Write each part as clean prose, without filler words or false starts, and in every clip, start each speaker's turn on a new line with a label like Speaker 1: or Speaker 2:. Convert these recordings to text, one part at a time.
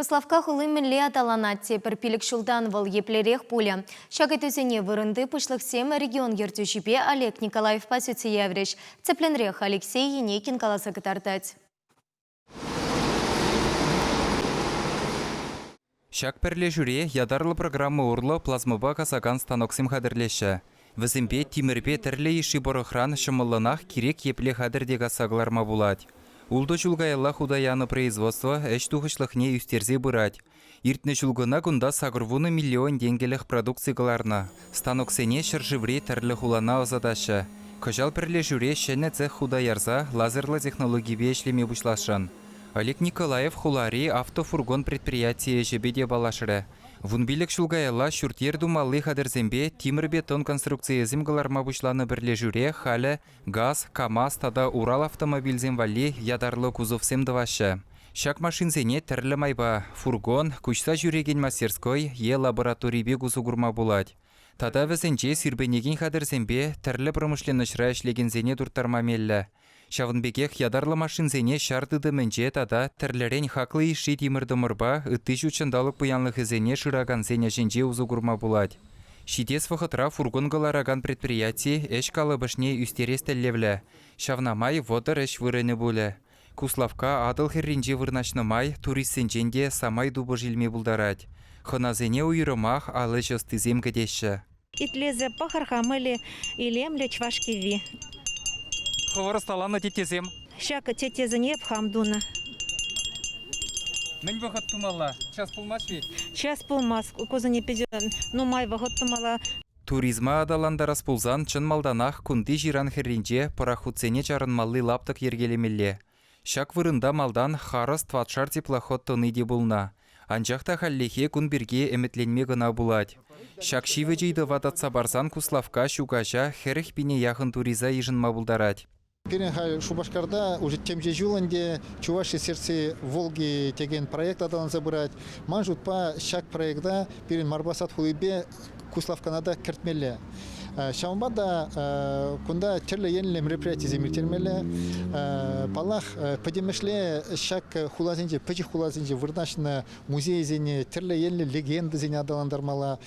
Speaker 1: Куславка хулымменле аталанатте перпилік шулдан вал еплерех пуля. Шагы төзене вырынды пышлықсем регион ертюшіпе Олег Николаев пасюце евреш. Цепленрех Алексей Енекин каласа кытартать.
Speaker 2: Шак перле жүре ядарлы программы урлы плазмоба касаган станоксым хадырлеші. Візімбе тимірбе тірлі иші борықран шымылынақ керек епле хадырде касагларма булад. Улды чулгайылла худаяны производство әш тухышлықне үстерзе бұрад. Иртні чулгына күнда сағырвуны миллион денгелік продукцияларны. Станоксене шыржывре тірлі хулана озадашы. Кыжал перле жүре шәне цех худаярза лазерлы технологибе ешлеме бұшлашын. Олег Николаев хулари автофургон предприятие жебеде балашыры. Вунбилік шулгайылла шүртер думалы хадырзембе тимір-бетон конструкция зімгаларма бұшланы бірле жүре халі газ, КАМАЗ тада Урал автомобильзем вали ядарлы кузовсем дывашы. Шак машинзене тірлі майба, фургон, күшса жүреген мастерской е лабораторийбе гузугурма булад. Тада візінже сирбенеген хадырзембе тірлі промышленішра ішлегензене дұрттарма мелі. Шавынбекех ядарлы машинзене шардыды мінже тада тірлерен хақлы иши тимірдімірба үттіш учындалық бұянлық ізене шыраган зене женже узугурма булад. Шидес вахытра фургонгалараган предприятие эш калыбышне үстерес тәллевлі. Шавнамай водыр эш вырыны булы. Куславка адыл херринже вырнашны май туристсенженде самай дубы жилме булдарад. Хыназене уйрымах алы жостызем кедеші.
Speaker 3: Итлезе пахархамыли илемле чвашкиви.
Speaker 2: Хывырысталаны тетезем.
Speaker 3: Шака тетезіне пхамдуна.
Speaker 2: Мен вахыт тумала. Час пулмаш вет?
Speaker 3: Час пулмас, козыне пезен, ну май вахыт тумала.
Speaker 2: Туризма адаланда распулзан чын малданах кунди жиран херринже парахутсене чарынмалли лаптық ергелемелле. Шак вырында малдан харыс тватшар теплоход тоныде булна. Анжақта халлехе күн бірге әметленме гына булад. Шак шивы жейді вататса барсан Куславка шугажа херіх бине яхын туриза ежынма булдарад.
Speaker 4: Перенхай Шубашкарда уже тем же жуланде Чуваши сердце Волги теген проект адан забирать. Манжут по шак проекта перен Марбасат хулибе Куславканада кертмеле. Шамбада кунда терле енле мероприятие земельтермеле. Палах подемешле шак хулазинже пыжи хулазинже вырнашна музей зене терле енле легенды зене адаландармала.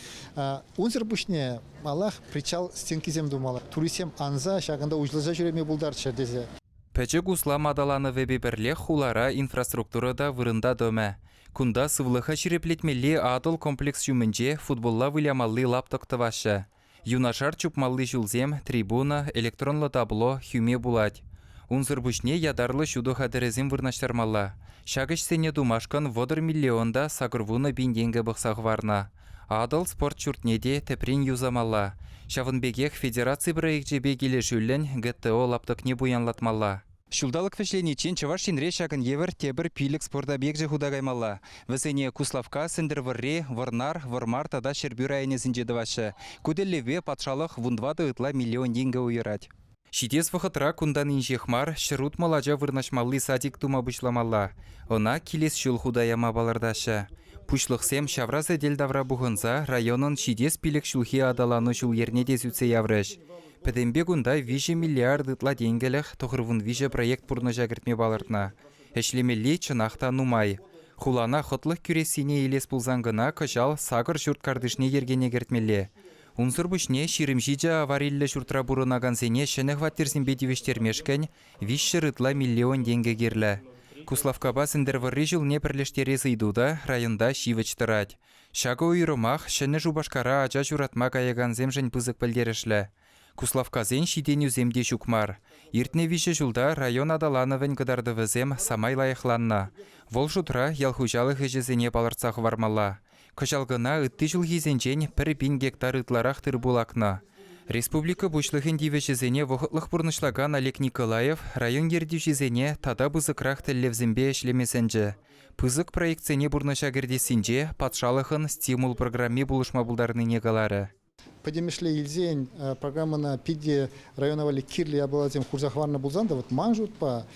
Speaker 4: Унзер бушне Аллах причал стенки зем думала. Туристем анза шагында ужлажа жүреме булдар чердезе.
Speaker 2: Пәчі Куслам адаланы вебеберле хулара инфраструктурада вырында дөмі. Кунда сывлыха ширеплетмелі адыл комплекс жүмінже футболла вылямалли лаптық тывашы. Юнашар чупмалли жүлзем, трибуна, электронлы табло, хюме булад. Унзыр бушне ядарлы шуду хадырезем вырнаштармалла. Шагыш сене думашкан водыр миллионда сагырвуна бинденгі бұқсақ варна. Адыл спорт чуртнеде теприн юзамалла. Шавынбегех федерации проектжебе келе жүлін ГТО лаптық не буянлатмалла. Шулдалық вешленичен Чавашинре шагын евер тебір пилік спорта бекжі худагаймалла. Візене Куславка сендірвірре, варнар, вармар тада шербюр айнезін жедівашы. Күделеве патшалық вундвады ытла миллион денгі уйырад. Шитес вахытра кундан инжехмар шырут малажа вырнашмалли садик тума бұшламалла. Она келес жыл худаяма балардашы. Пушлықсем шавразы делдавра бұғынза районын шидес пилік шулхи адаланы шул ернеде зүтсе яврыш. Пәдембе күнда 5 миллиард ытла денгеліх тұғырвын виже проект бұрны жагіртме балыртна. Әшлемелі чынақта нумай. Хулана хотлық күресіне елес бұлзаңғына кыжал сағыр жұрт кардышне ергене гертмелі. Унсыр бұшне ширимжиджа авариллі жұртра бұрынаған зене шәніх ваттерзімбе девештермешкен 5 ытла миллион денге керлі. Куславкаба сендерварри жылне пірлештері зайдуда районда шивычтырад. Шағы уйрымақ шәні жубашкара ажа жүратма каяган земжен пызық пілдерішлі. Куславказен шиденю земде шукмар. Иртне више жылда район адалановын кыдарды візем самай лайықланна. Вол жутра ялхужалық ежезене балырцақ вармалла. Кыжалғына үтті жылгизенжен 1 гектар ытларақ тырбулақна. Республика бұшлығын дивешізене вұқытлық бұрнышлаган Олег Николаев район ердюшізене тада бұзықрақ тәллевзімбе әшлемесенже. Пызық проектсене бұрныша кердесінже патшалықын стимул программе бұлышма бұлдарны негалары.
Speaker 4: Подемешле илзень программана пиде районовали кирли я была тем хурзахварна булзанда вот манжут по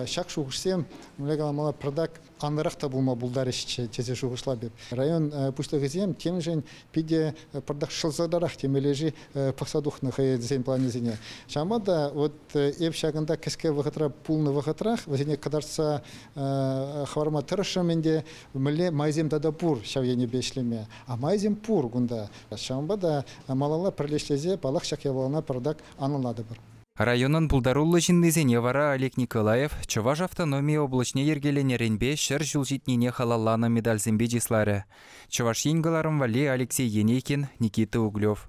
Speaker 4: шак шухсем млегаламала продак анырах та булма булдар ишче тезе шугышла беп. Район пушлыгызем тем жен пиде пардах шылзадарах темележи пахсадухны хайдзен планезине. Шамада вот эп шагында кеске вахатра пулны вахатрах, возине кадарса хварма тырышаменде мле майзем дадапур шавьене бешлеме. А майзем пур гунда. Шамбада малала прилешлезе палах шакявалана пардак анылады бір.
Speaker 2: Районын пулдаруллы жиннезене вара Олег Николаев Чуваш автономия облачне ергеленеренбе шыр жылжитнине халалланы медальзембе жислары. Чуваш енгіларым вали Алексей Енейкин, Никита Углев.